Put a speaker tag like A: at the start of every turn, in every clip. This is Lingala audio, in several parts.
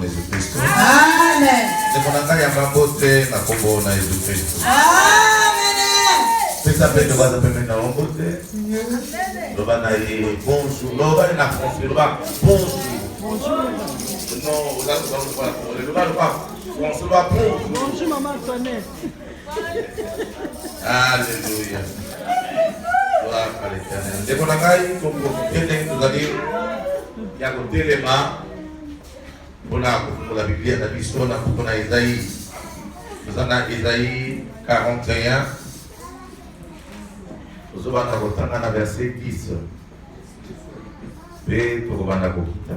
A: Jésus-Christ.
B: Amen.
A: Amen.
B: Amen.
A: Ça peut de base maintenant en beauté. Le va naïe bonjour. Le va na français. Le va bonjour. Bonjour. Non, vous allez voir le va bonjour.
C: Bonjour maman Antoinette.
A: Alléluia. Gloire à l'Éternel. Dès qu'on a gagné, comme vous allez, il y a un élément pour la Bible, la Bible, pour la Isaïe. Nous avons Isaïe 41. Nous avons le verset 10. Et nous avons le kita.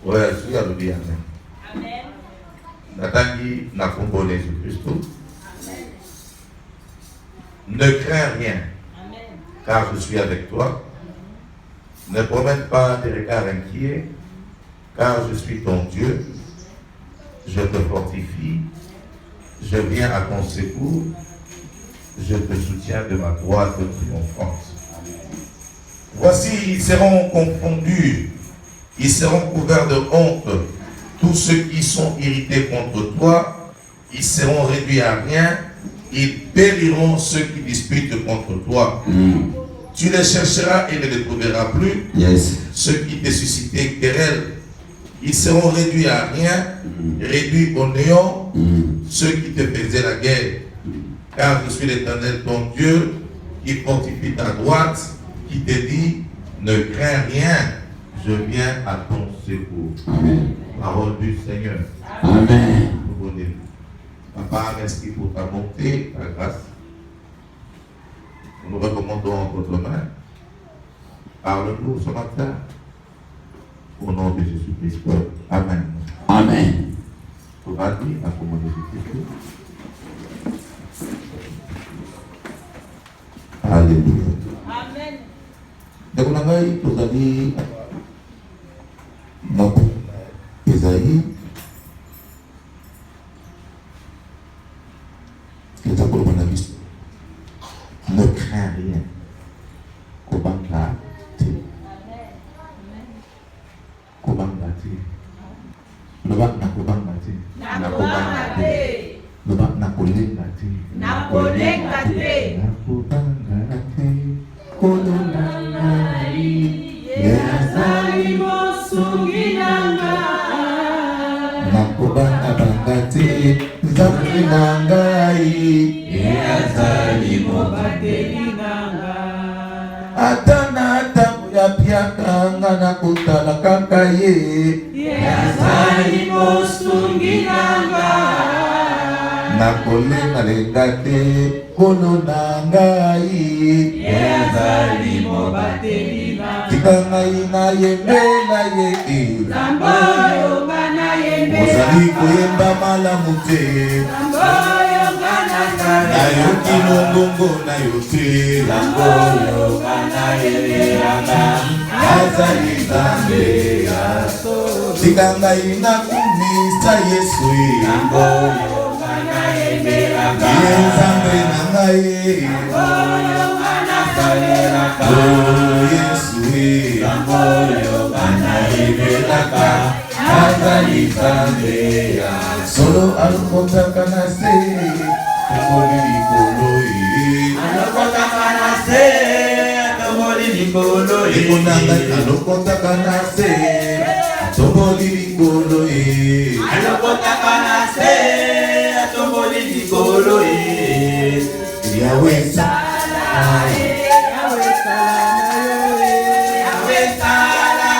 A: Oui, je suis à le dire. Amen. Nathalie n'a pas combolé Jésus-Christ. Ne crains rien, car je suis avec toi. Ne promène pas des regards inquiets, car je suis ton Dieu. Je te fortifie. Je viens à ton secours. Je te soutiens de ma droite triomphante. Voici, ils seront confondus. Ils seront couverts de honte. Tous ceux qui sont irrités contre toi, ils seront réduits à rien. Ils périront ceux qui disputent contre toi. Tu les chercheras et ne les trouveras plus. Ceux qui te suscitaient querelle, ils seront réduits à rien, réduits au néant. Ceux qui te faisaient la guerre. Car je suis l'Éternel, ton Dieu, qui fortifie ta droite, qui te dit, ne crains rien, je viens à ton secours.
D: Amen.
A: Parole du Seigneur.
D: Amen.
A: Papa, merci pour ta bonté, ta grâce. Nous nous recommandons en votre main. Parle-nous ce matin. Au nom de Jésus-Christ. Amen.
D: Amen.
A: Pour la vie, à comment Jésus-Christ. Alléluia.
B: Amen.
A: Donc, on a dit, vous avez Isaïe. Ne crains rien. Kobangati. Kobangati. Lobak na kobangati. Lobak na kolengati. Nakobangati. Kolonangai. Yazali mosunginanga. Nakobangati. Zafinangai. Yazali mobadelinanga. Atana tamu ya piakanga na kutala kakaye. Yazali mosunginanga. Nakolenga lengate kono nangai. Yazali mobadelinanga. Tikangai na yembe na ye. Zamboyo ngana yembe. Ozali koyemba malamu te. Zamboyo ngana kare. Nayoki nongongo na yote. Zamboyo ngana yembe anga. Azali zambe yaso. Tikangai na kumisa Yesu. Zamboyo ngana yembe anga. Yenzambe na ngai. Zamboyo ngana kare. Oh Yesu. Zamboyo ngana yembe anga. Azali zambe yaso. Solo alukotaka na se. Tomoli likolo. Alukotaka na se. Tomoli likolo. Likonanga alukotaka na se. Tomoli likolo. Alukotaka na se. Tomoli likolo. Yahweh sala. Yahweh sala. Yahweh sala.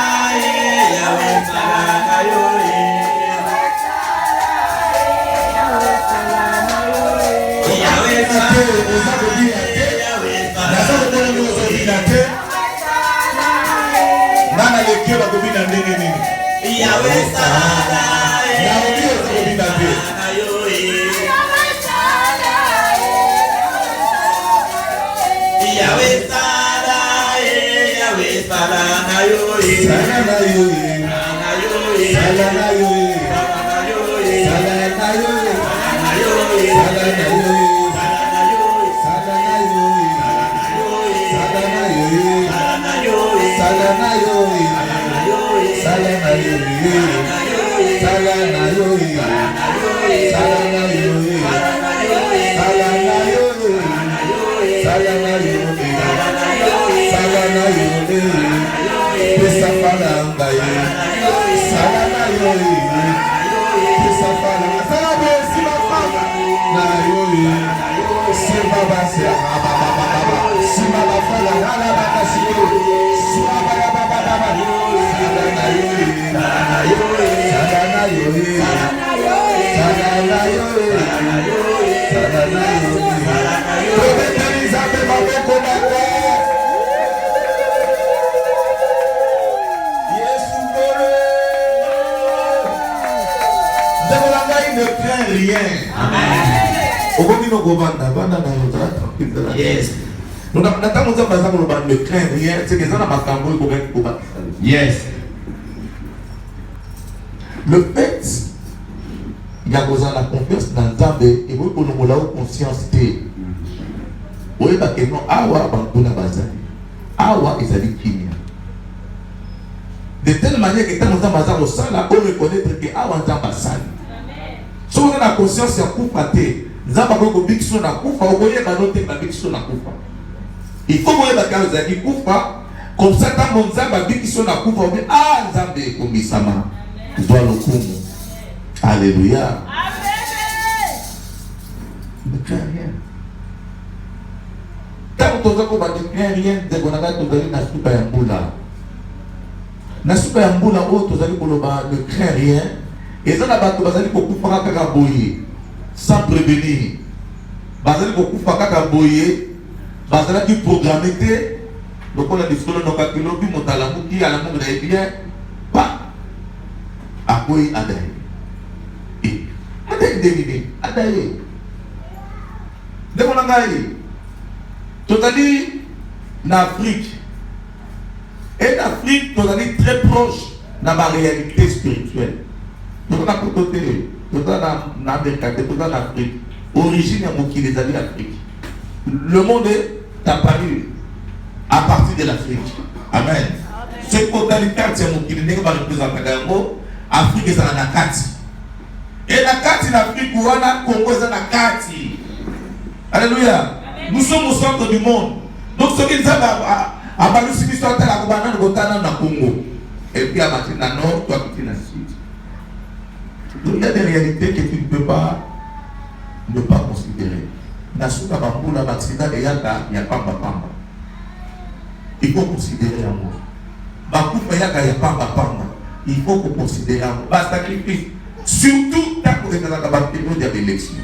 A: Yahweh sala. Nana lekio la kubina ndenge nini? Yahweh sala. Yahweh kubina ndenge. Yahweh sala. Yahweh sala. Yahweh sala na yo. Sala na yo. Sala na yo. Sala na yo. Sala na yo. Salanayo,
D: Yes.
A: Ne crains rien, c'est que ça n'a pas
D: Yes.
A: Le fait, il y a besoin de la confiance dans le temps et vous pouvez avoir conscience de oui, parce que non, awa bakuna bazali, awa ezali kimia. De telle manière que quand nous avons bazar au sang, là, on reconnaître que awa nous avons bazali. Si vous avez la conscience, il y a coup paté. Nous avons beaucoup de bixons à coufa, vous voyez la note de la bixon à coufa. Il faut que vous ayez la zaki coufa, comme ça, quand vous avez la bixon à coufa, vous dites ah, nous avons comme Isama. Nous doit le coup. Alléluia. Ne crains rien. Quand vous avez rien, vous avez na soupa ya mbula. Na soupa ya mbula, vous avez ne crains rien. Et ça, vous avez kufa kaka boye sans prévenir. Vous avez kufa kaka boye, vous avez programmé te. Donc on a dit que nous avons dit que nous avons dit que nous avons dit pas. Akoy adaye. Adaye devine. Adaye. Demonangaye. Totali l'Afrique. Et l'Afrique, totali très proche de la réalité spirituelle. Tout à côté, tout à l'Amérique, tout à l'Afrique. Origine à mon qui les a dit l'Afrique. Le monde est apparu à partir de l'Afrique. Amen. Ce côté de carte, c'est mon qui les va représenter l'Afrique, c'est la carte. Et la carte, l'Afrique, où on a Congo, c'est la carte. Alléluia. Nous sommes au centre du monde. Donc, ce qui nous a abalu si nous sommes à la Congo. Et puis à Matina Nord, toi qui es dans le sud. Donc, il y a des réalités que tu ne peux pas ne pas considérer. Nasuka Bambula Matina et Yaka, il n'y a pas Pamba. Il faut considérer l'amour. Bakoupa Yaka, il n'y a pas Pamba. Il faut qu'on considère l'amour. Sacrifice. Surtout quand vous êtes dans la période de l'élection.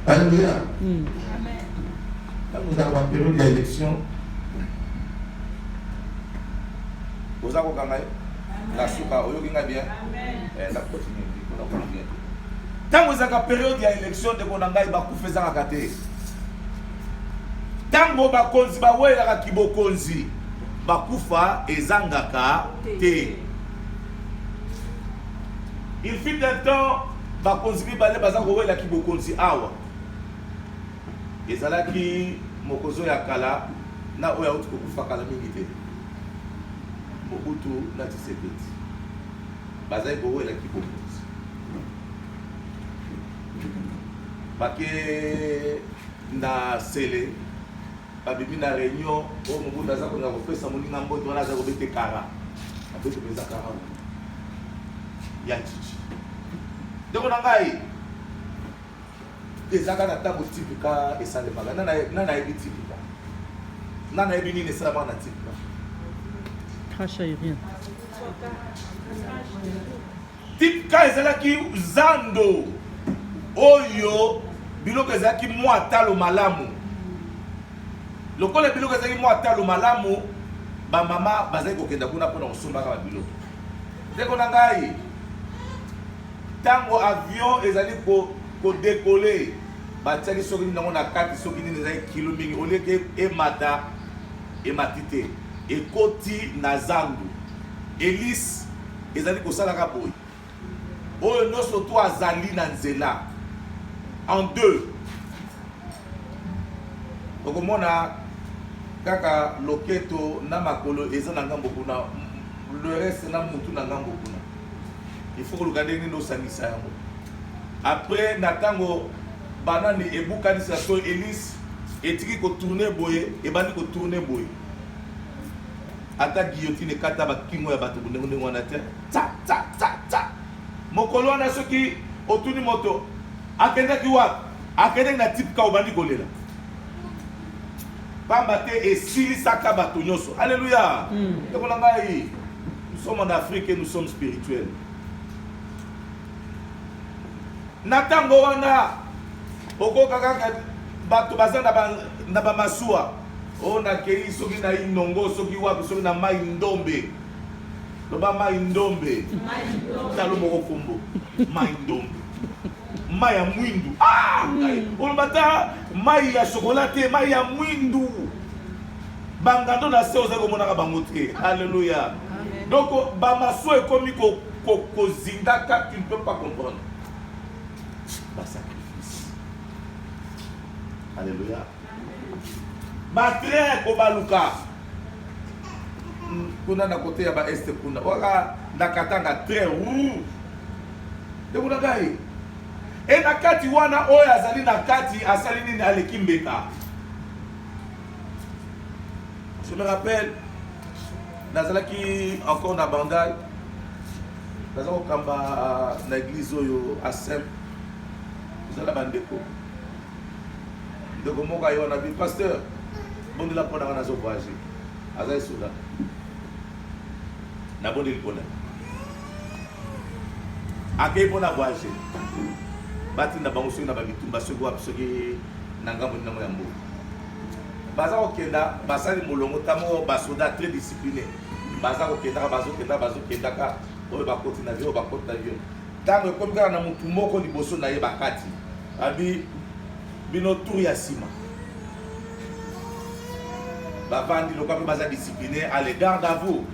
A: Alléluia. Quand nous avons une période d'élection, vous avez la souka, vous avez bien. Quand vous avez une période d'élection, vous avez une période Tant que vous avez une période bakufa ezangaka te. Il fut un temps bakonzi balé bazako wela ki bokonzi awa. Ezalaki mokozo ya kala na oya utu kufa kala mingi te. Mobutu na Tshisekedi. Bazai bo wela ki bokonzi. Bake na sele babimi na réunion o Mobutu azako na kopesa moninga mboto wana azako bete kara. Abete beza kara. Ya chichi. Donc on a eu des agents d'attaque typiques et ça les magas. Nana est typique. Nana est bien nécessairement typique.
C: Crash aérien.
A: Type quand ils là qui zando oyo biloko ezaki moi talo malamu. Le col biloko ezaki moi talo malamu ba mama bazai kokenda kuna pona osomba ka biloko. Dès qu'on a eu tango avion ezali ko décoller batiaki soki nango na kati soki nini ezali kilo mingi oleke emata ematite ekoti na zandu hélice ezali kosalaka boye oyo nyonso to azali na nzela en deux okomona kaka loketo na makolo eza na ngambo kuna le reste na mutu na ngambo kuna il faut que le garder ni osangisa yango après natango banani ebukanisa so Elise etiki ko tourner boye ebandi ko tourner boye ata guillotine kata ba kingo ya bato ndenge wana te ta ta ta ta mokolo na soki otuni moto akenda kiwa akende na type ka obandi kolela pamba te esili saka bato nyoso alléluia ekona ngai nous sommes en Afrique et nous sommes spirituels natango wana okoka kaka bato baza na ba masuwa o na kei soki na inongo soki wapi soki na mai ndombe loba mai ndombe talo moko kombo mai ndombe mai ya mwindu olobata mai ya chocolate mai ya mwindu bangando na se oza komonaka bango te alléluia donc bamasuwa ekomi kozindaka tu ne peux pas comprendre sacrifice. Alléluia. Batre ko baluka. Kuna na côté ya ba est kuna. Waka nakatanga très rouge. De kuna gai. Et na kati wana oya azali na kati asali nini alekimbeka. Je me rappelle nazalaki encore na Bandal. Nazako kamba na église oyo à Saint la bandeko ndeko moka yo na bi pasteur bondi la pona na zo voyager azai soda na bondi pona akei pona voyager bati na bango so na ba bitumba so go apsoki na ngambo na mo yambo baza okenda basali molongo tamo basoda très discipliné baza okenda bazo kenda ka oyo bakoti na avion bakoti na avion tango ekomi kaka na mutu moko liboso na ye bakati abi bino tour ya sima bavandi loka mpe baza discipliné à l'égard d'avou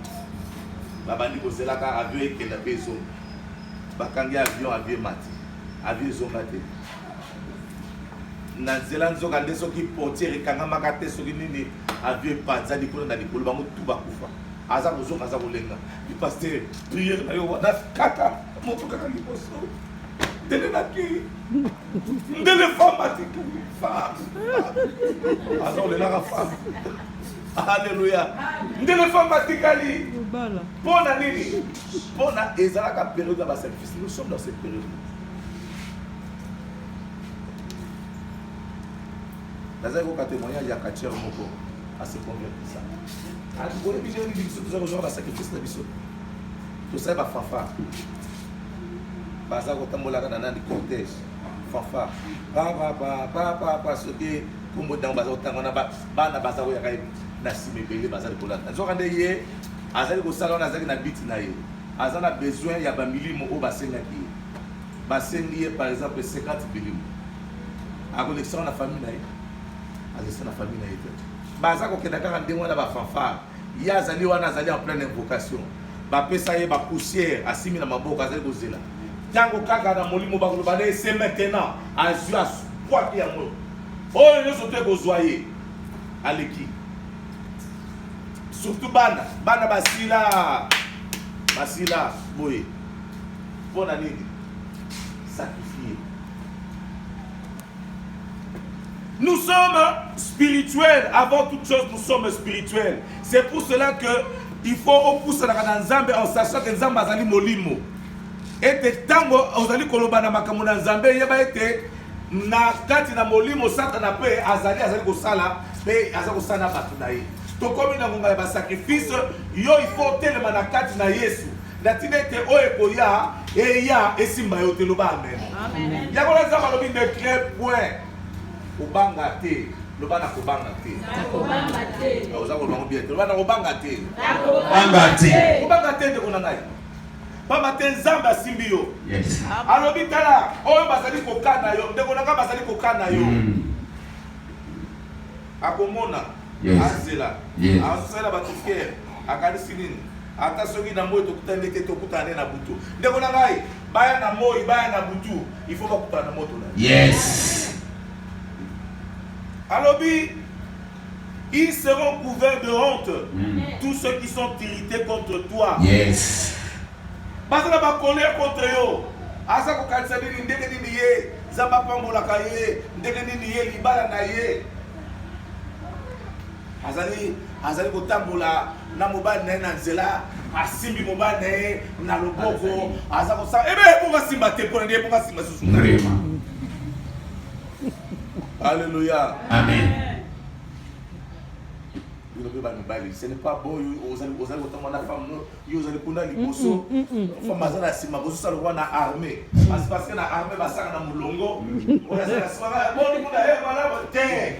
A: babandi kozelaka avion ekenda mpe ezonga bakangi avion mati avion ezonga te na nzela nzoka nde soki portiere ekangamaka te soki nini avion epanza likolo na likolo bango tu bakufa aza kozonga aza kolenga pasteur priere na yo wana kaka moto kaka liboso ndele naki ndele femme atikali femme aza kolelaka femme alléluia ndele femme atikali mpona nini mpona ezalaka période ya basacrifice nous sommes dans cette période nazali koka témoignage ya katiere moko ase convertisa atikole bijeni biso toza kozwaka basacrifice na biso tosali bafanfare baza kotambolaka na nani cortège fanfare papa soki kombo ntango baza kotanga wana bana baza koyaka na nsima ebele baza likolanda nzoka nde ye azali kosala wana azalaki na biti na ye aza na besoin ya bamilimo oyo basengaki ye basengi ye par exemple 50 milimo akolekisa wana famille na ye azalisa na famille na ye te baza kokenda kaka ndenge wana bafanfare ye azali wana azali en pleine invocation bapesa ye bapoussière asimi na maboko azali kozela ntango kaka na molimo bakoloba nde se maintenant azwi aswaki yango oyo nyonso te kozwa ye aleki surtout bana basila boye mpo na nini sacrifier. Nous sommes spirituels, avant toute chose nous sommes spirituels. C'est pour cela que il faut pousser la nzambe en sachant que nzambe azali molimo. Et tango ozali koloba na makambo na nzambe yeba ete na kati na molimo satana pe azali kosala pe azali kosala batu na ye. To komi na ngonga ba sacrifice yo il faut telema na kati na Yesu. Na tinete oyekoya eya esimba yo teloba amen. Amen. Ya kola nzamba lobi ne crée point. Obanga te, loba na kobanga te. Na kobanga te. Oza kolongo bien te. Loba na kobanga te. Na kobanga te. Kobanga te de kona ngai. Pamba te nzamba simbi yo. Yes. Alobi tala, oyo bazali kokana yo, ndeko nanga bazali kokana yo. Akomona. Yes. Azela. Yes. Azela batuke. Akanisi nini? Ata soki na moyo tokutane te tokutane na butu. Ndeko nanga baya na moyo, baya na butu. Il faut bakutana na moto na. Yes. Alobi
E: Ils seront couverts de honte. Tous ceux qui sont irrités contre toi.
D: Yes.
E: Parce que ma colère contre eux. Asa ko kanisa nini ndenge nini ye. Zamba pambolaka ye. Ndenge nini ye libala na ye. Azali kotambola na mobali na ye na nzela. Asimbi mobali na ye na loboko. Aza ko sa. Ebe ponga simba te pona ndiye ponga simba susu. Alléluia.
D: Amen.
E: Ce n'est pas bon, vous allez autant la femme, vous allez prendre les bossos, femme mazana sima, bosso ça le voit na armée, parce que na armée va ça na mulongo, on a ça sima, bon du coup d'ailleurs voilà, tiens,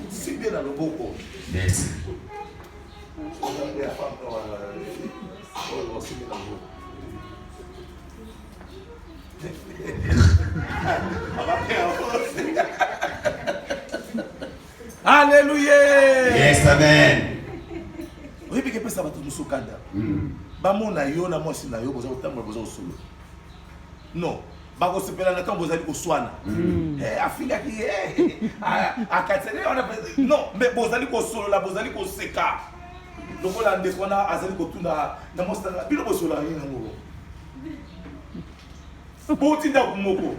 E: c'est bien dans le boko.
D: Yes.
E: Alléluia.
D: Yes, amen.
E: Oui, mais qu'est-ce que ça va tout nous soukander? Bah mon aïe, na moi si naïe, vous avez autant besoin de solo. Non, bah vous savez là quand vous allez au soin. Afika qui est, à Katsene on a non, mais vous allez au solo là, vous allez au seka. Donc on a des fois na azali ko tuna na mo stana, bilo bo solo rien ngo. Bo tinda ko moko.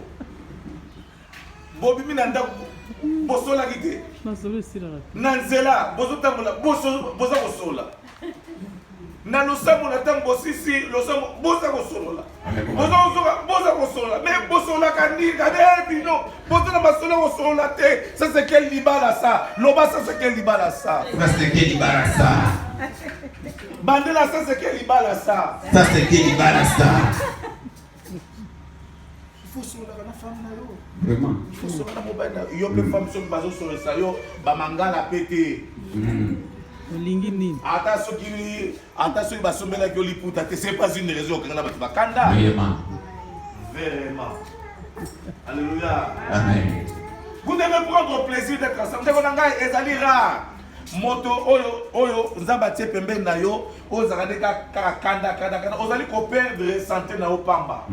E: Bo bimi na ndako bo sola kite. Nanzela, bozo tambola, boza kosola. Na losambo na tango sisi, losambo boza kosola. Boza kosola, mais bosola kandi kade non. Boza na masola kosola te. Ça c'est quel libala ça? Loba ça c'est quel libala ça?
D: Ça c'est quel libala ça?
E: Bandela ça c'est quel libala ça?
D: Ça c'est quel libala ça?
E: Il faut sola na femme na yo.
D: Vraiment.
E: Il faut sola na mobile na yo pe femme sur bazo sola ça yo ba mangala pété.
C: Olingi nini?
E: Attention, ba sombela ki oliputa te, c'est pas une raison que na ba bakanda.
D: Vraiment.
E: Vraiment. Alléluia.
D: Amen.
E: Vous devez prendre plaisir d'être ensemble. Ndeko nanga ezali rare. Moto oyo nzamba tie pembe na yo, ozakane ka kanda ozali ko perdre santé na opamba.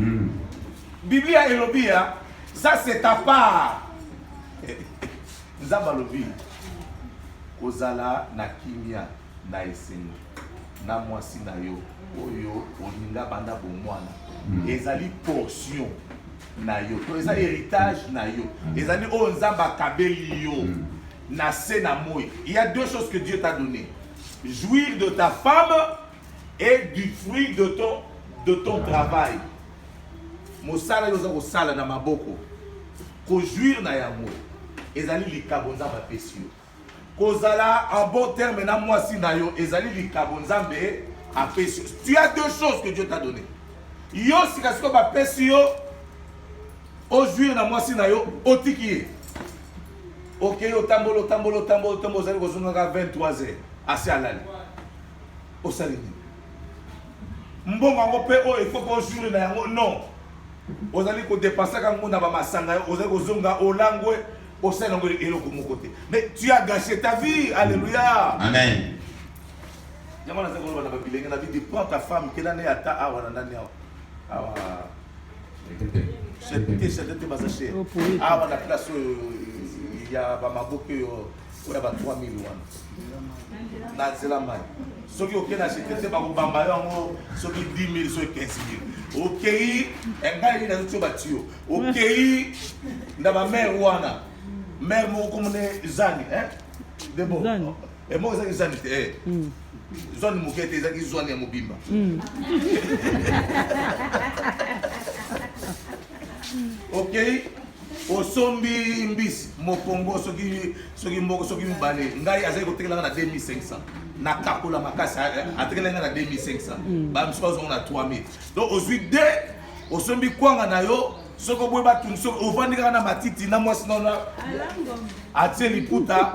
E: Biblia elobia, ça c'est ta part. Nzamba lobi. Ozala na kimia na esengo na mwasi na yo oyo oninga banda bomwana ezali portion na yo to ezali héritage na yo ezali o nzamba kabeli yo na se na moi. Il y a deux choses que Dieu t'a donné: jouir de ta femme et du fruit de ton travail. Mosala yo za ko sala na maboko ko jouir na yango ezali likabo nzamba pesio. Kozala en bon terme na mwasi na yo ezali likabo nzambe apesi. Tu as deux choses que Dieu t'a donné. Yo sikasiko ba pesi yo o jouir na mwasi na yo otiki. OK, yo tambolo ozali kozonga ka 23 heures asi alali. Osali ni. Mbongo ngo pe o il faut ko jouir na yango non. Ozali ko dépasser ka ngona ba masanga yo ozali kozonga olangwe. Mais tu as gâché ta vie. Alléluia.
D: Amen.
E: Prends ta femme. Quelle année à ta la classe, il y a 3000 ceux qui ont acheté, c'est pas pour Bamba, ceux qui 10 000, ceux qui 15 000. Ok, un gars il a tout battu. Ok, dans ma mère Wana, mère mon comme Zani, hein? De bon. Et moi c'est Zani, Zani Moukete, Zani Zani Mobimba. Ok. Osombi mbisi mokongo soki mboko soki mbale ngai azali kotekela na 2500 na kakola makasi atekela na 2500 ba msozo na 3000 donc ozwi de osombi kwanga na yo soko boye batu soko ovandika na matiti na mwasi na atie liputa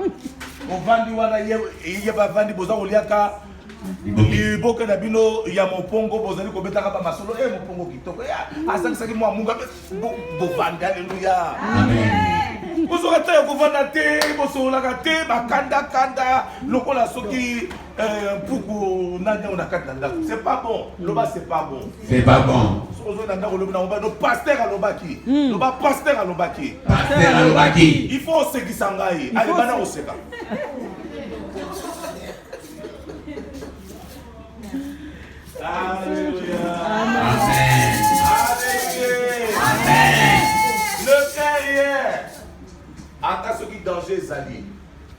E: ovandi wana ye bavandi boza koliaka liboke na bino ya mopongo bozali kobetaka ba masolo mopongo kitoko asangisaki mwa munga bovandi. Alléluia. Amen. Bozoka te kovanda te bosolaka te bakanda lokola soki puku nanda na kati na ndako. C'est pas bon. Loba c'est pas bon.
D: C'est pas bon.
E: Sozo na ndako loba na no pasteur alobaki. Loba pasteur alobaki.
D: Pasteur alobaki.
E: Il faut osekisa ngai. Allez bana oseka. Alléluia.
D: Amen.
E: Alléluia.
D: Amen.
E: Ne crains rien. Ata soki danger ezali.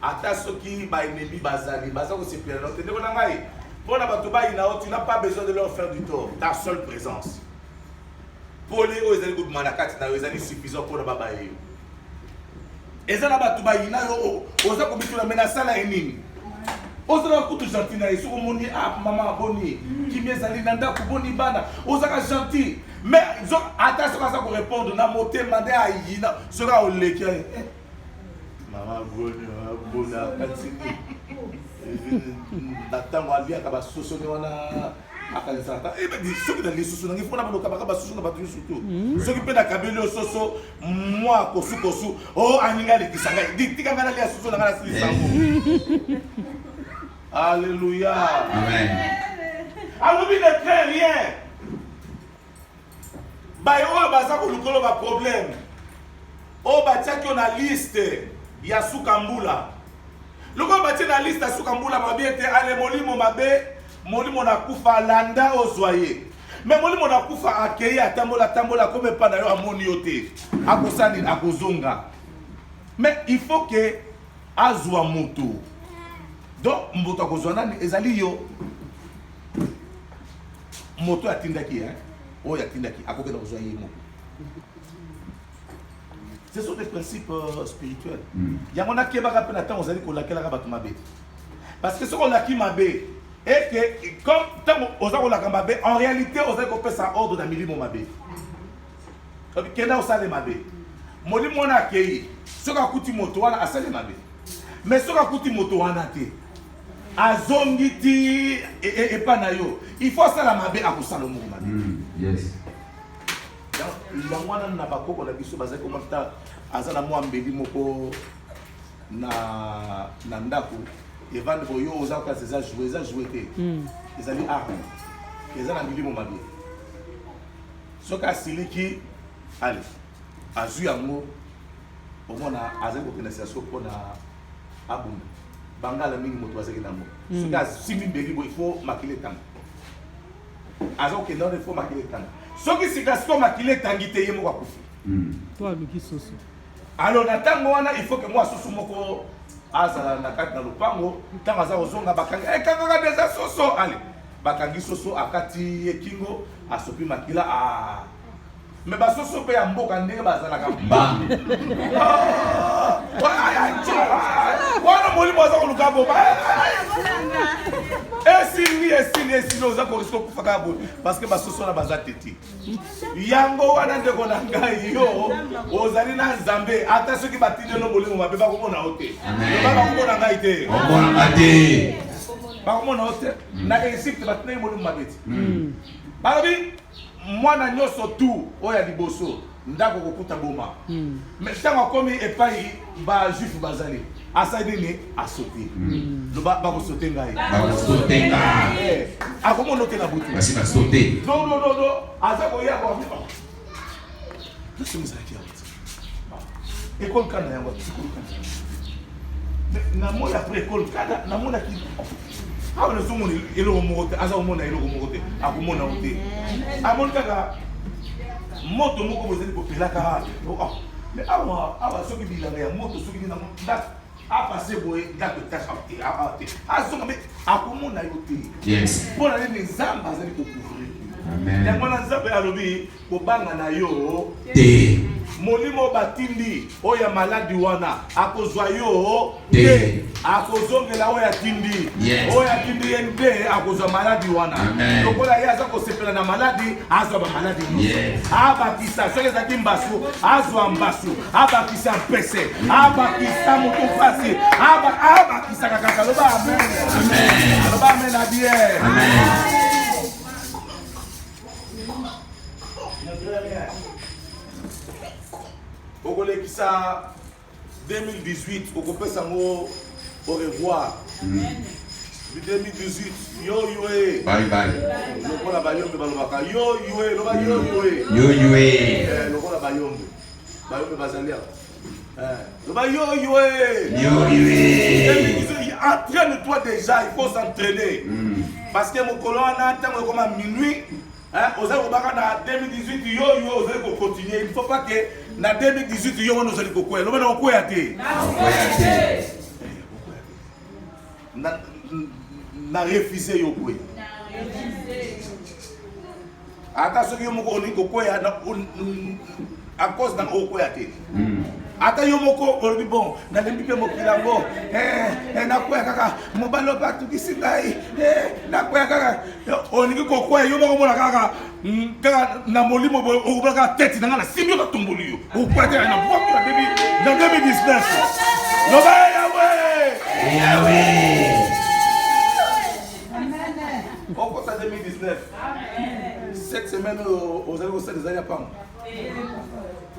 E: Ata soki ba ennemi bazali. Baza ko sepela no tende ko na ngai. Pona bato ba ina tu n'as pas besoin de leur faire du tort. Ta seule présence. Pour les ezali ko manakati na ezali suffisant pour baba yo. Ezala bato ba ina yo oza ko bitula menasala enini. Oza ko tout gentil na yesu ko moni ah maman boni. Kimi ezali na ndako boni bana. Oza ka gentil. Mais ata soka sa ko répondre na motema de ayina soka oleki. Maman boni bona katini. Natango aliaka basoso ni wana akanisaka di soki na lisusu nangi fona baloka baka basoso na bato surtout soki pe na kabelo soso moi kosu oh aninga le kisanga tika ngana le soso ngana silisango. Alléluia.
D: Amen.
E: Alobi ne crains rien. Ba yo baza ko lukolo ba problème o ba tiaki na liste ya sukambula. Loko batie na liste ya sukambula mabiete ale molimo mabe molimo na kufa landa ozwaye. Mais molimo na kufa akei atambola comme pas na yo amoni yote. Akosani akozonga. Mais il faut que azwa moto. Donc moto akozwa nani ezali yo. Moto atindaki oyo atindaki akoke na kozwa ye moto. Ce sont des principes spirituels. Yango na kebaka pe na temps ozali ko lakela ka bato mabe. Parce que ce qu'on laki mabe et que comme tant oza ko lakamba mabe en réalité ozali ko pesa ordre na milimo mabe. Comme kena osale mabe. Molimo na akei soka kuti moto wana asale mabe. Mais soka kuti moto wana te. Azongi ti et pas na yo. Il faut ça la mabe akosala mo mabe.
D: Yes.
E: Langwana na bakoko na biso bazali komata azana mwa mbeli moko na ndako evande boyo oza ka seza jouer te ezali arme ezana milimo mabe soka siliki allez azu yango omona azali kokena sio pona abunda bangala mingi moto bazali nango soka simi mbeli bo il faut makile tango azo ke non il faut makile tango soki sikasiko makile tangi te ye moko akufi
C: toi luki soso
E: alors na tango wana il faut que moi soso moko azala na kati na lupango tango aza kozonga bakangi ekangaka deja soso ale bakangi soso akati ekingo asopi makila me basoso pe ya mboka ndenge bazalaka
D: Mbambe.
E: wana molimo aza koluka boba esili oza koriske okufaka boye parce que basoso wana baza tete yango wana ndeko na ngai yo ozali na nzambe ata soki batindelo molimo mabe bakomona o te bakomona ngai te bakomona o te na Egypte batindeli molimo mabe te balobi mwana nyonso tu oyo ya liboso ndako kokuta boma mais ntango akomi epai bajuife bazali asali nini asote loba bakosote ngai akomona ote na butu no aza koya tosomizalaki yango ekole kana yango namoni apres ekole kana namonaki awa nazomona eloko moko te aza komona eloko moko te akomona o te amoni kaka moto moko bozali kopelaka mais awa soki bilanga ya moto soki nina ndako apase boye ndako etage te azonga me akomona yo te mpona nini nzambe azali kocouvrir yango wana nzambe alobi kobanga na yo te molimo batindi oyo ya maladi wana akozwa yo te akozongela oyo atindi oyo atindi ye nde akozwa maladi wana lokola ye aza kosepela na maladi azwa bamaladi abakisa soki ezalaki mbasu azwa mbasu abakisa mpese abakisa motu mpasi abakisaka kaka loba amen loba amen na bien. Okolekisa 2018 okopesa ngo au revoir 2018 yo
D: bye
E: lokola bayombe balobaka yo loba yo lokola bayombe bazali loba yo entraîne-toi déjà, il faut s'entraîner. Parce que mon colon a atteint comme à minuit. Vous allez en 2018, vous allez continuer. Il ne faut pas que en 2018, vous allez continuer. Vous allez continuer. Na refusé yo kwe. Ata soki yo moko ni kokwe à cause d'un okwe ate. Ata yo moko olobi bon na lembi pe mokilango na kwe kaka mobalo pa tukisi ngai na kwe kaka oningi kokwe yo moko mona kaka na molimo o baka tête na simbi ka tomboli yo. Okwe ate na boki na 2019. Loba Yahweh.
D: Yahweh.
E: On compte en 2019. Cette semaine, aux allez au sein des années à Pam.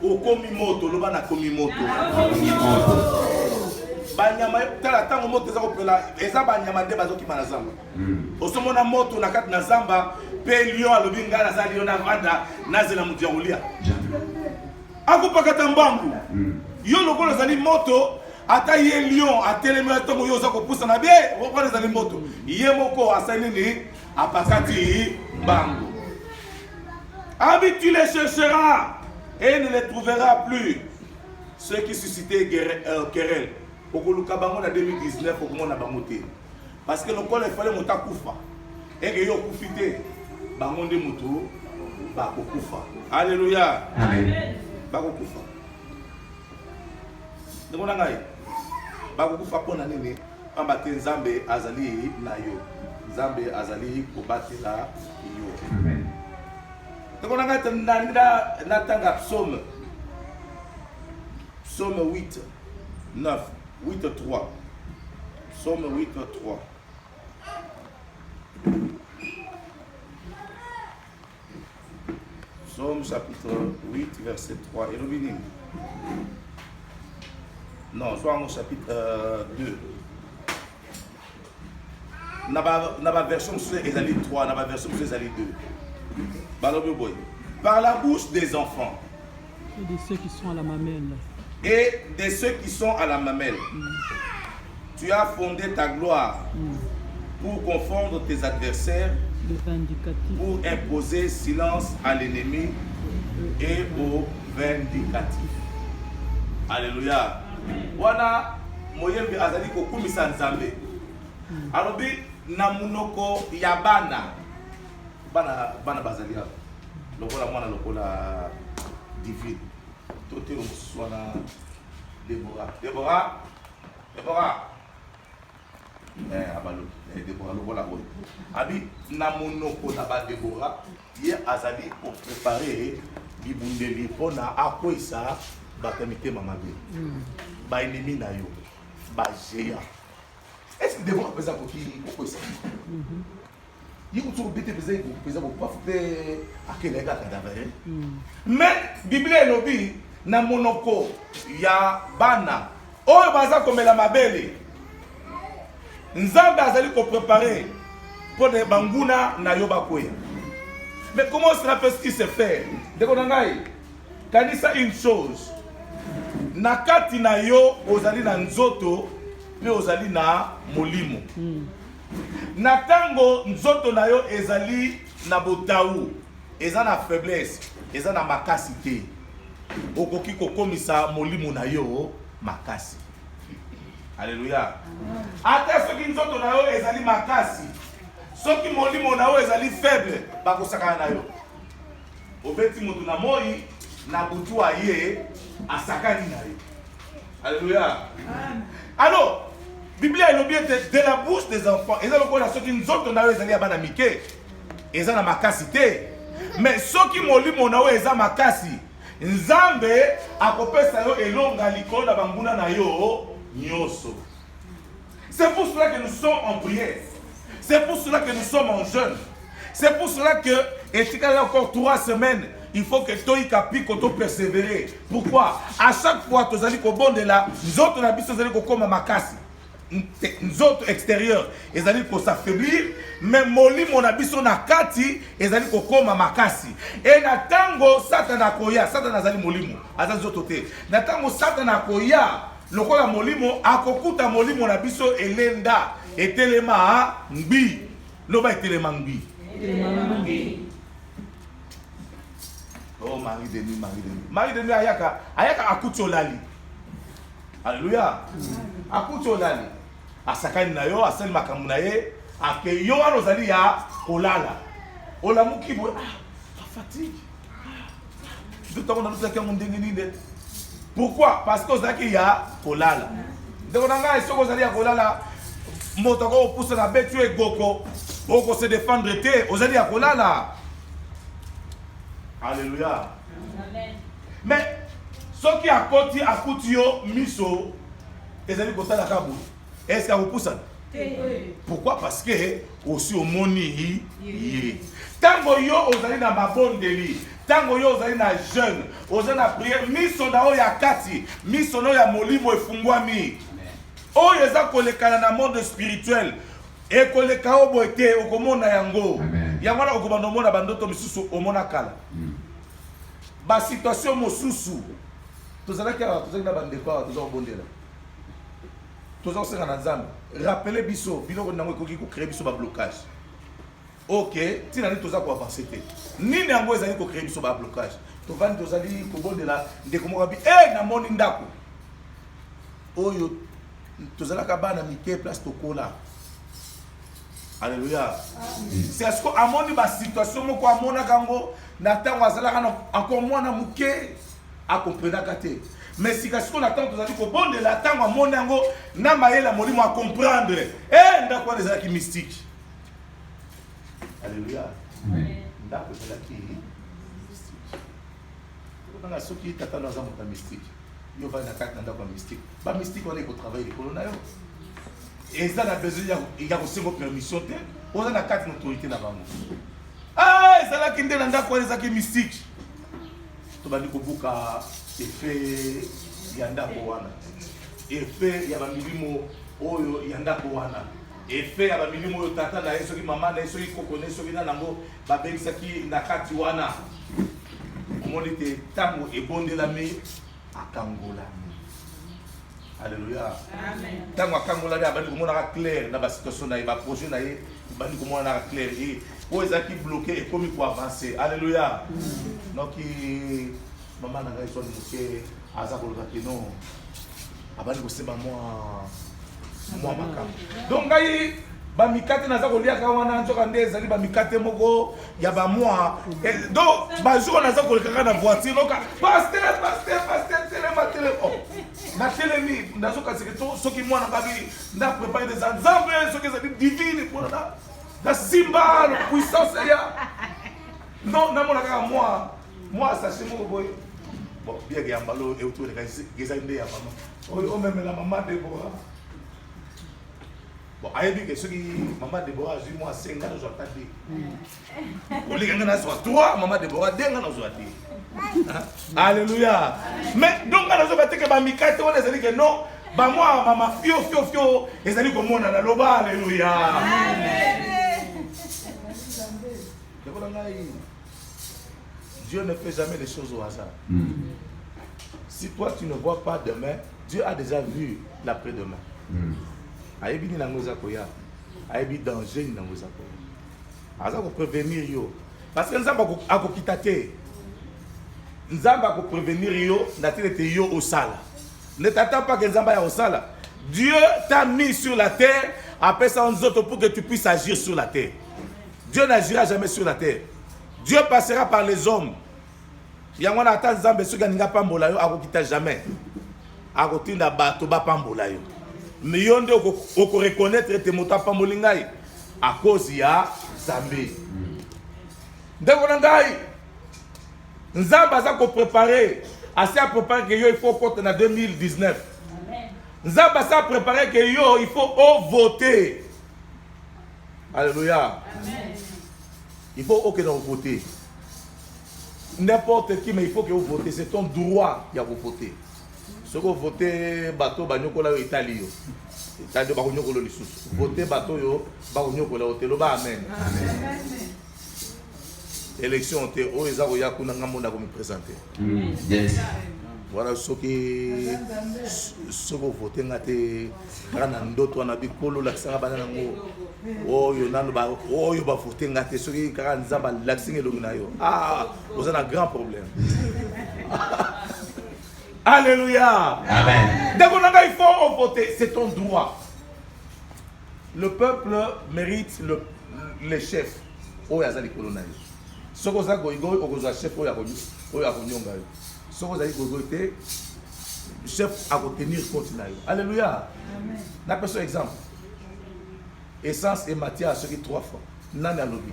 E: Au Komimoto, le ban à Komimoto. Banyama, tala tango moto za kopela, eza banyama de bazo ki manazamba. Osomo na moto na kati na zamba, pe lion alobi ngala za lion na vanda, nazela mudiaulia. Ako pakata mbangu. Yo lokola zali moto, ata ye lion atelemi atongo yo za kopusa na bien, woko zali moto. Ye moko asanini apakati mbangu. Abi tu les chercheras et ne les trouveras plus. Ceux qui suscitaient querelle. Okoluka bango na 2019 okomona bango te. Parce que lokolo il fallait monta kufa. Et que yo kufite bango nde mutu ba kokufa. Alléluia.
D: Amen.
E: Ba kokufa. Ndona ngai. Ba kokufa pona nini? Pamba te Nzambe azali na yo. Nzambe azali kobatela yo.
D: Amen.
E: Ndona ngai natanga psaume. Psaume 8 9 8 3. Psaume 8 3. Psaume chapitre 8 verset 3. Et le bénin. Non, soit au chapitre 2. N'a version sur Esaïe 3, n'a version sur Esaïe 2. Par la bouche des enfants.
C: Et de ceux qui sont à la mamelle.
E: Et de ceux qui sont à la mamelle. Tu as fondé ta gloire pour confondre tes adversaires, pour imposer silence à l'ennemi et au vindicatif. Alléluia. Wana moyembe azali kokumisa Nzambe. Alobi na munoko ya bana bazali hapa. Lokola mwana lokola divine. Tote muswana Deborah. Abalo Deborah lokola boy. Abi na munoko na ba Deborah ye azali pour préparer bibundeli pona akwisa bakamite mamabe. Ba ennemi na yo. Ba géant. Est-ce que Deborah pesa ko ki akwisa? Il faut toujours bêter pour pas faire akele ga cadavre. Mais Bible elobi na monoko ya bana oyo baza komela mabele. Nzambe azali ko préparer pour des banguna na yo bakoya. Mais comment cela peut-il se faire? Dekonangai kanisa une chose. Na kati na yo ozali na nzoto pe ozali na molimo. Na tango nzoto na yo ezali na botaou, eza na faiblesse, eza na makasi te. Okoki kokomisa molimo na yo makasi. Alléluia. Ata soki nzoto na yo ezali makasi, soki molimo na yo ezali faible, bakosaka na yo. Obeti mutu na moi na butu aye asakani na yo. Alléluia. Alors Bible elobi de la bouche des enfants. Eza lokola soki nzoto na yo ezali abana mike. Eza na makasi te. Mais soki molimo na yo eza makasi, Nzambe akopesa yo elonga likolo na banguna na yo nyoso. C'est pour cela que nous sommes en prière. C'est pour cela que nous sommes en jeûne. C'est pour cela que et il y a encore 3 semaines. Il faut que toi capi que tu persévérer. Pourquoi? À chaque fois tu allais ko bonde là, nzoto na biso allait ko koma makasi. Nzoto extérieur, ils allaient ko s'affaiblir, mais molimo na biso na kati, ils allaient ko koma makasi. Et na tango satana koya, satana zali molimo, aza nzoto te. Na tango satana koya, lokola molimo akokuta molimo na biso elenda etelema ngbi loba etelema ngbi. Oh Marie Denis ayaka akuti olali. Alléluia. Akuti olali. Asakani na yo asali makambo na ye ake yo wana ozali ya kolala. Olamuki boye fatigue. Tout on a nous a ndenge nini. Pourquoi? Parce que ozaki ya kolala. Ndeko nanga esoko ozali ya kolala moto ko pousse na betu egoko. Oko se défendre te ozali ya kolala. Alléluia. Amen. Mais ce qui a akuti yo miso ezali kotala kabu. Est-ce que vous poussez? Pourquoi? Parce que aussi au moni yé. Tango yo ozali na mabondeli, tango yo ozali na jeune, ozali na prière, miso na o ya kati, miso no ya molimo efungwami. O yeza kolekana na monde spirituel. E koleka o boete okomona yango. Yango na okobanda mona bandoto misusu omona kala. Ba situation mosusu. Tozalaki na bandeko tozobondela. Tozosenga na Nzambe. Rappelez biso, biloko nango ekoki ko créer biso ba blocage. OK, tina ni toza ko avancer te. Nini yango ezali ko créer biso ba blocage. Tovandi tozali ko bondela ndeko moko bi na moni ndako. Oyo tozalaka bana mike place tokola. Alléluia. C'est ce que amoni ba situation moko amona kango na tango azalaka na encore mwana muke a comprendre te. Mais si ce qu'on attend tous ko bonde la tango amoni yango na mayela molimo a comprendre. Ndako des aki mystique. Alléluia. Ndako des aki mystique. On a ceux qui t'attendent dans un mystique. Yo va na kaka ndako mystique. Ba mystique on est ko travailler les colonnes. Et ça a besoin il y a aussi une permission te. On a carte d'autorité na bango. Ça là qui ndena ndako des aki mystique. To bandi ko buka effet ya ndako wana. Effet ya ba milimo oyo ya ndako wana. Effet ya ba milimo oyo tata na yeso ki mama na yeso ki kokone yeso ki na nango ba bengisa ki na kati wana. Omoni te tango ebondela me akangola. Alléluia. Amen. Tango akangola ya bandi komona ka clair na ba situation na ba projet na ye bandi komona na clair et o ezaki bloqué et comme ko avancer. Alléluia. Donc maman na yeso ni muke aza koloka kino abandi koseba moi makam. Donc ngai ba mikate naza kolia ka wana nzoka nde ezali ba mikate moko ya ba moi. Donc ba jour naza koleka na voiture donc pasteur télé oh na télé nazo ka sekreto soki mwana babi nda préparer des ensembles soki ezali divine pour na simba la puissance ya non na mona ka moi sachez moko boy. Bon, bien que Yambalo est autour de la maman. On même la maman de Déborah. Bon, aïe, que ceux qui maman de Déborah, j'ai moi 5 ans, je vais t'aider. On les gagne à soi. 3, maman de Déborah, 2 ans, je vais t'aider. Alléluia. Mais donc, on a dit que Bamika, on a dit que non. Bah, moi, maman, fio, et ça dit que moi, on a la loba. Alléluia. Dieu ne fait jamais les choses au hasard. Si toi tu ne vois pas demain, Dieu a déjà vu l'après-demain. Aïbi n'a pas koya, aïbi danger n'a pas koya. Aza ko prévenir yo, parce que nous avons à kokitaté. Nous avons prévenir yo, n'attendez te yo au sala. Ne t'attends pas que nous avons au sala. Dieu t'a mis sur la terre, après ça on autres pour que tu puisses agir sur la terre. Dieu n'agira jamais sur la terre. Dieu passera par les hommes. Yangwana ata Nzambe soki aninga pambola yo akokita jamais. Akotinda bato ba pambola yo. Mais yo nde oko reconnaître te moto pambola ngai à cause ya Nzambe. Ndeko na ngai Nzambe aza ko préparer, assez à préparer que yo il faut porter na 2019. Nzambe aza préparer que yo il faut voter. Alléluia. Amen. Il faut que vous votez. N'importe qui, mais il faut que vous votez. C'est ton droit de voter. Si vous votez, bateau, banyokola Italie. Italie, banyokola lisusu. Votez bateau, banyokola hôtel. Amen. Élection, on est là, on a me présenter.
D: Yes.
E: Voilà ce qui vous votez dans ndoto na bikolo la kisanga bana ngo oyo nanu ba oyo ba voter ngate ce qui kara nzamba la kisinga longina yo vous avez un grand problème. Alléluia.
D: Amen.
E: Donc il faut voter, c'est ton droit. Le peuple mérite les chefs. Oyo azali kolona yo. Soko za goigo okoza chef oyo akonyonga yo. Soko za goigo te chef a tenir compte na yo. Alléluia. Amen. Na personne exemple. Essence et matière ce qui 3 fois. Nani alobi.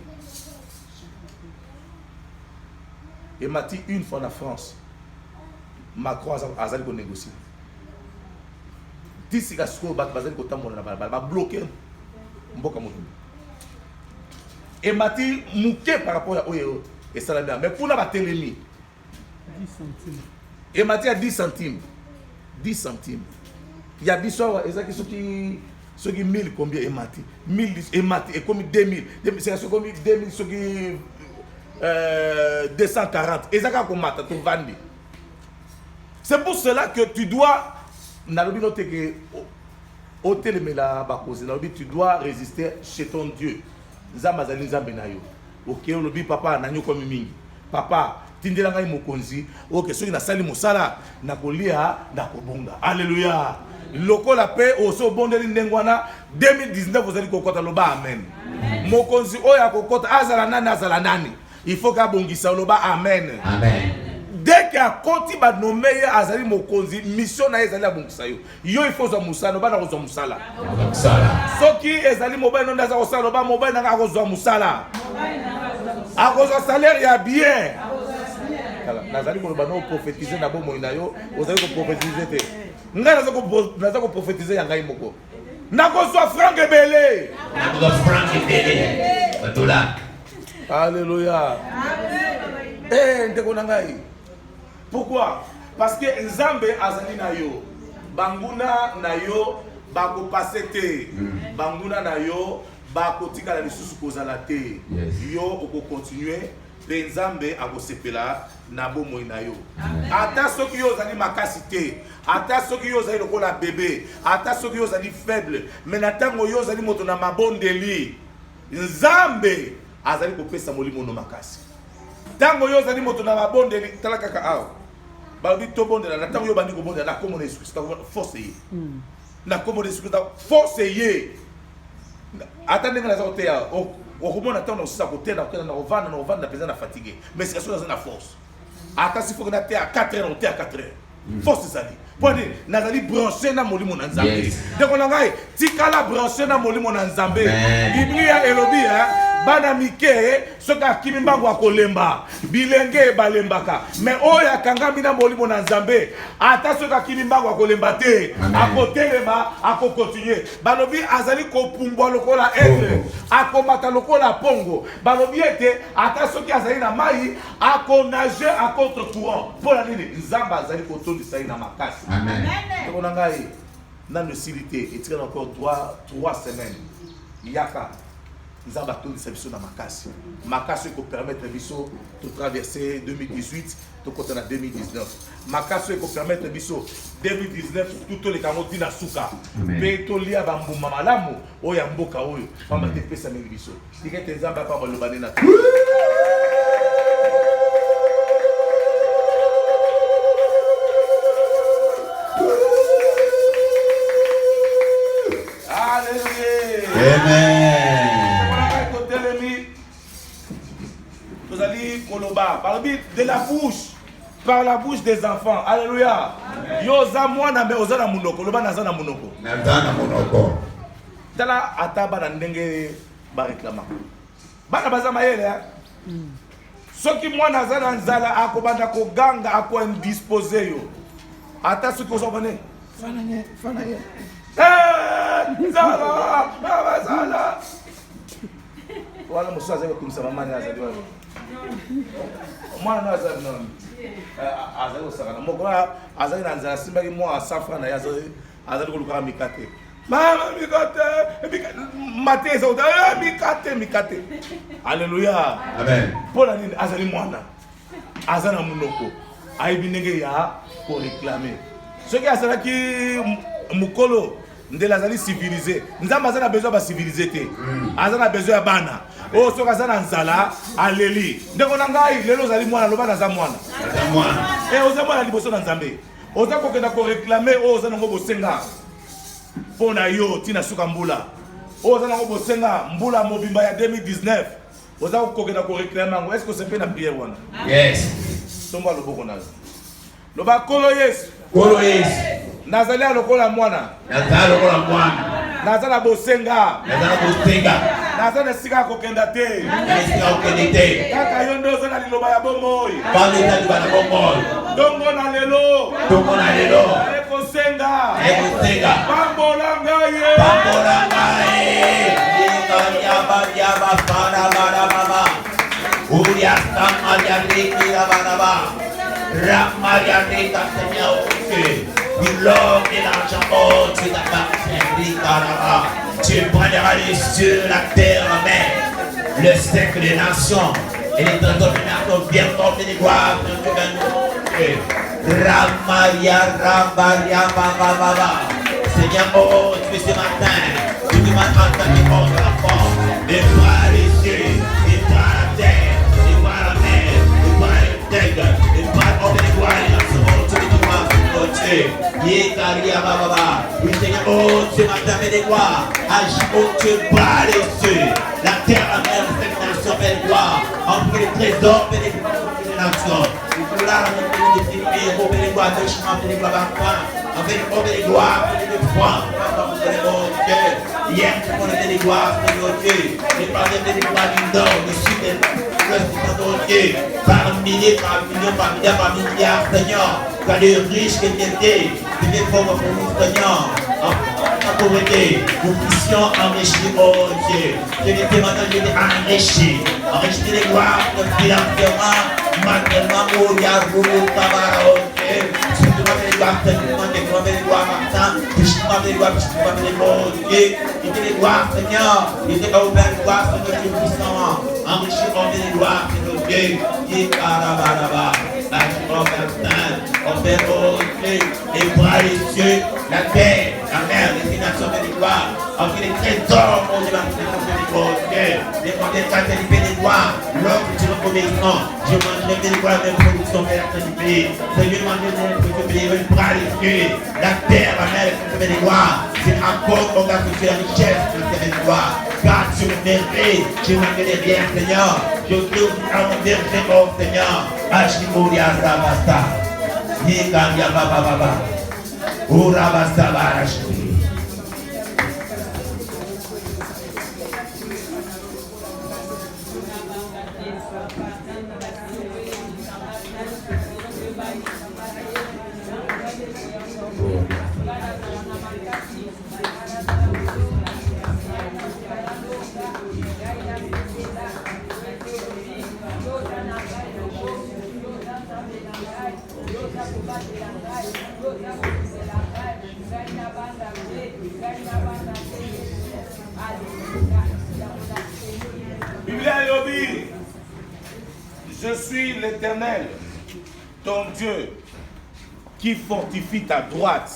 E: Et Mati une fois en France. Macron azali ko négocier. D'ici ka soko bat bazali ko tamona na ba bloquer mboka moto. Et Mati mouké par rapport à Oyo et Salamia. Mais pour la télémie,
C: 10 centimes.
E: Et Mati a 10 centimes. 10 centimes. Il y a 10 soirs, ceux qui 1000 combien et Mati 1000 et Mati et comme 2000. C'est comme 2000, ceux qui 240. Et ça comme Mata, tu vends. C'est pour cela que tu dois, tu dois résister chez ton Dieu. Ok, on papa nanyo comme mingi. Papa, tindela ngai mokonzi. Ok, soki na sali musala na kolia na kobonga. Alléluia. Loko la paix au so bondeli ndengwana 2019 vous allez kokota loba amen. Mokonzi oya kokota azala nani. Il faut ka bongisa loba amen.
D: Amen.
E: Dès qu'il a compté ba nommer azali mokonzi mission na ezali abongisa yo. Yo il faut zo musala ba na ko zo musala.
D: Musala.
E: Soki ezali mobile non daza ko sala ba mobile na ko zo musala. A cause du salaire ya bien. Nazali ko ba no prophétiser na bo moina yo, ozali ko prophétiser te. Nga naza ko prophétiser ya ngai moko. Na ko zo franc ebele.
D: Na ko zo franc ebele. Batola.
E: Alléluia. Amen. Ndeko na ngai. Pourquoi? Parce que Nzambe azali na yo. Banguna na yo bako passer. Banguna na yo bako tikala lisusu kozala te. Yo oko continuer pe Nzambe akosepela na bomoi na yo. Ata soki yo zali makasi te, ata soki yo zali lokola bébé, ata soki yo zali faible, mais na tango yo zali moto na mabondeli. Nzambe azali kopesa molimo no makasi. Tango yo zali moto na mabondeli tala kaka awo. Balobi to bondela na tango yo bandi ko bondela na komo na Yesu Christ force ye. Na komo na Yesu Christ force ye. Attendez que les autres au moment attend aussi à côté na ovanda pesant na fatigué mais c'est ça dans la force. Attends s'il faut que na te à 4 heures on te à 4 heures. Force ça dit. Pour dire nazali branché na molimo na Nzambe. Donc on ngai tikala branché na molimo na Nzambe. Biblia elobi bana mike soka kimimbango akolemba bilenge balembaka mais oya kangami na molimo na Nzambe ata soka kimimbango akolemba te akotelema akokontinue balobi azali kopumbwa lokola aigle akomata lokola pongo balobi ete ata soki azali na mai akonager à contre courant pour la nini Nzambe azali kotondisa na makasi.
D: Amen.
E: Donc on ngai na lucilité et tient encore 3 semaines yaka Nzamba tondi sa biso na makasi. Makasi ko permettre biso de traverser 2018 to kota na 2019. Makasi ko permettre biso 2019 tout les kango dina suka. Pe to lia ba mbuma malamu oya mboka oyo. Pamba te pesa mingi biso. Tikete Nzamba pa balobane na. Alléluia.
D: Amen.
E: Vous allez koloba par la bouche des enfants. Alléluia. Yoza mwana me ozana munoko loba nazana munoko.
D: Nazana munoko.
E: Tala ataba na ndenge ba réclama. Bana bazama yele soki mwana azana nzala akobanda ko ganga ako indisposé yo. Ata soki ozobane fana ye. Nzala, nzala. Wala musaza kumsa mamani azaliwa. Mwana azali non. Azali osakana. Mokora azali na nzala simba ki mwa safra na yazo azali koluka mikate. Mama mikate, mate ezoda mikate. Alléluia.
D: Amen.
E: Pour la nini azali mwana. Azana munoko. aïbinenge ya pour réclamer. Ce qui a cela qui mukolo ndela azali civilisé. Nzamba azana besoin ba civilisé. Azana besoin ya bana. Oh soka azana nzala aleli. Ndeko na ngai lelo azali mwana loba na za mwana. Oza mwana liboso na Nzambe. Oza kokenda ko réclamer oza nango bosenga. Pona yo tina suka mbula. Oza nango bosenga mbula mobimba ya 2019. Oza kokenda ko réclamer ngo est-ce que c'est pas na prière wana?
D: Yes.
E: Tomba loboko nazo. Loba kolo Yesu.
D: Kolo Yesu.
E: Nazali lokola mwana.
D: Nazali lokola mwana.
E: Nazala bosenga.
D: Nazala bosenga.
E: Nazala sika kokenda te.
D: Sika kokenda te.
E: Kaka yo ndozo na liloba ya bomoi.
D: Pale tali bana bomoi.
E: Dongo na lelo.
D: Dongo na lelo.
E: Eko senga.
D: Eko senga.
E: Pambola ngai.
D: Pambola ngai. Yaba fara bara baba. Uria samaria reki la baba. Ramaria reka Seigneur. Du l'homme et l'argent, oh, tu t'appartiens, tu prendras les cieux, la terre, la mer, le siècle des nations, et les dominations viennent porter les gloires de Dieu. Ramaria, Ramaria, Baba. Seigneur, oh, tu es ce matin, tu te m'attends à tes portes de la porte, les bras les cieux, les bras la terre, les bras la mer, les bras les têtes, les bras porter les gloires des nations. Yekaria Baba, oui Seigneur, oh Dieu m'a permis de gloire, agis oh Dieu, bas les cieux, la terre, la mer, cette nation, belle gloire, en les trésors, belle gloire, des nations, et là, on a des héros, belle gloire, de chemin, belle gloire, en fait, oh belle gloire, belle gloire, oh Dieu, hier, on a des gloires, Seigneur Dieu, les parler de gloire du nord, du sud, Dieu, par milliers, par millions, par milliards, par milliards, Seigneur, car les riches qui étaient, des pauvres pour nous, Seigneur, en pauvreté, nous puissions enrichir, oh Dieu, que les témoignages étaient enrichis, enrichir les gloires, financièrement, matériellement, oh Yahoo, Tabara, oh Dieu, surtout les gloires, Seigneur, les gloires, Martin, les gloires, les gloires, Dieu, les gloires, Seigneur, ils étaient pas ouverts, les gloires, Seigneur, Dieu puissant, enrichir, les gloires, Seigneur Dieu, qui carabaraba. On fait les bras, les cieux, la terre, la mer, les nations de l'Église, on fait les trésors, on fait les trésors, les gloires, l'homme, tu me connais, non, je mangerai des gloires, des productions de la pays, je vais manger les bras, les cieux, la terre, la mer, les gloires, c'est encore qu'on a fait la richesse de ces gloires, car tu me mérites, je ne m'en rien, Seigneur, je veux à mon verset, oh Seigneur, Ashimoria Rabasta, Yekanya Baba Baba, Urabasta Barashi.
E: Je suis l'Éternel, ton Dieu, qui fortifie ta droite.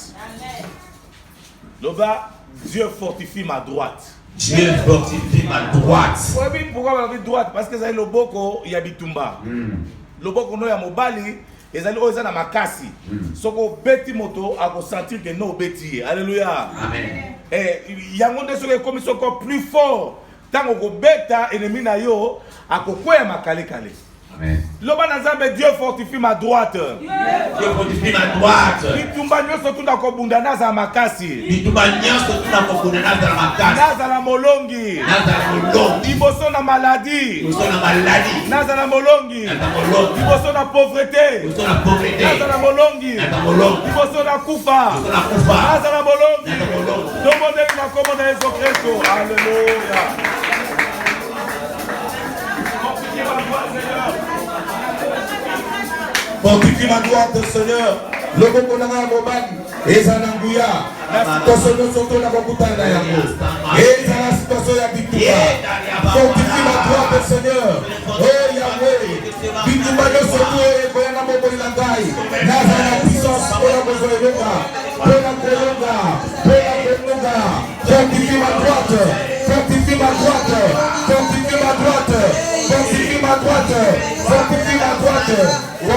E: Là-bas, Dieu fortifie ma droite.
D: Dieu fortifie ma droite.
E: Oui, pourquoi on dit droite? Parce que c'est le boko, il y a bitumba. Le boko, il y a mobali, et c'est le na makasi. Soko beti moto, à sentir que non beti. Alléluia.
D: Amen.
E: Et il y a un monde qui est comme encore plus fort. Tant que beta ennemi na yo, à quoi makale kale.
D: Amen.
E: Dieu fortifie ma droite.
D: Dieu fortifie ma droite.
E: Bitumba nyoso tunda kobundana za makasi.
D: Bitumba nyoso tunda kobundana za makasi.
E: Nazala molongi.
D: Nazala molongi.
E: Liboso na maladie.
D: Liboso na maladie.
E: Nazala molongi.
D: Nazala molongi.
E: Liboso na pauvreté.
D: Liboso na pauvreté.
E: Nazala molongi.
D: Nazala molongi.
E: Liboso na kufa.
D: Liboso na kufa.
E: Nazala molongi.
D: Nazala molongi.
E: Tomone na komona Yesu Kristo. Alléluia.
A: Fortifie ma droite, Seigneur. Le Bokonanga Mobali, Ezananguya, Tosono Soto na Bokutanda Yango, Ezana Situation ya Bituba. Fortifie ma droite, Seigneur. Oh Yahweh, Bituba de Soto et Koyana Moboli Langai. Nava la puissance pour la Mozoéloga. Fortifie ma droite. Fortifie ma droite. Fortifie ma droite. Fortifie ma droite. Fortifie ma droite. Oh,